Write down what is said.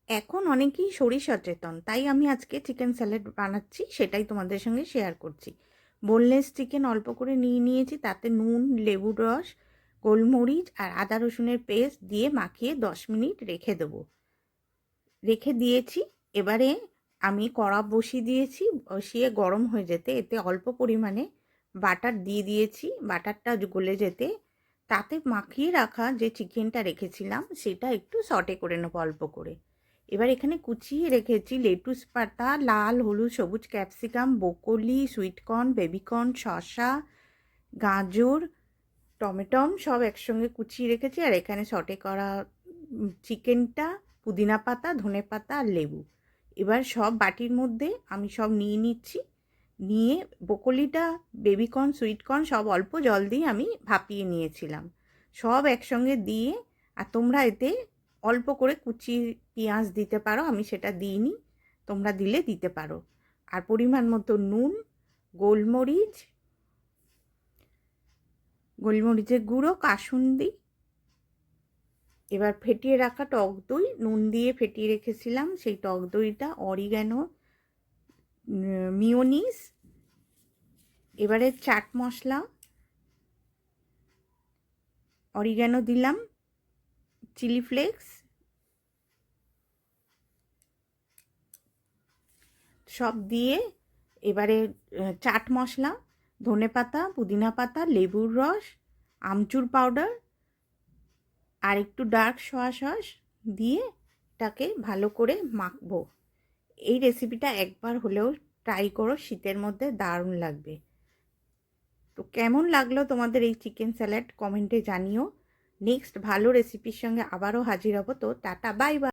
এখন অনেকেই শরীর সচেতন, তাই আমি আজকে চিকেন স্যালাড বানাচ্ছি, সেটাই তোমাদের সঙ্গে শেয়ার করছি। বোনলেস চিকেন অল্প করে নিয়ে নিয়েছি, তাতে নুন, লেবুর রস, গোলমরিচ আর আদা রসুনের পেস্ট দিয়ে মাখিয়ে 10 মিনিট রেখে দেবো। রেখে দিয়েছি। এবারে আমি কড়া বসিয়ে দিয়েছি, বসিয়ে গরম হয়ে যেতে এতে অল্প পরিমাণে বাটার দিয়ে দিয়েছি। বাটারটা গলে যেতে তাতে মাখিয়ে রাখা যে চিকেনটা রেখেছিলাম সেটা একটু সটে করে নেবো অল্প করে। এবার এখানে কুচিয়ে রেখেছি লেটুস পাতা, লাল, হলুদ, সবুজ ক্যাপসিকাম, ব্রোকলি, সুইটকর্ন, বেবিকর্ন, শসা, গাজর, টমেটম সব একসঙ্গে কুচিয়ে রেখেছি। আর এখানে সটে করা চিকেনটা, পুদিনা পাতা, ধনে পাতা আর লেবু। এবার সব বাটির মধ্যে আমি সব নিয়ে নিচ্ছি। নিয়ে ব্রোকলিটা, বেবিকর্ন, সুইটকর্ন সব অল্প জল দিয়ে আমি ভাপিয়ে নিয়েছিলাম। সব একসঙ্গে দিয়ে, আর তোমরা এতে অল্প করে কুচি পেঁয়াজ দিতে পারো, আমি সেটা দিইনি, তোমরা দিলে দিতে পারো। আর পরিমাণ মতো নুন, গোলমরিচ, গোলমরিচের গুঁড়ো, কাসুন্দি। এবার ফেটিয়ে রাখা টক দই, নুন দিয়ে ফেটিয়ে রেখেছিলাম সেই টক দইটা, অরিগ্যানো, মিওনিজ। এবারে চাট মশলা, অরিগ্যানো দিলাম, চিলি ফ্লেক্স সব দিয়ে এবারে চাট মশলা, ধনে পাতা, পুদিনা পাতা, লেবুর রস, আমচুর পাউডার আর একটু ডার্ক সোয়া সস দিয়ে এটাকে ভালো করে মাখবো। এই রেসিপিটা একবার হলেও ট্রাই করো, শীতের মধ্যে দারুণ লাগবে। তো কেমন লাগলো তোমাদের এই চিকেন স্যালাড কমেন্টে জানিও। নেক্সট ভালো রেসিপির সঙ্গে আবারও হাজির হব। তো টাটা, বাই বাই।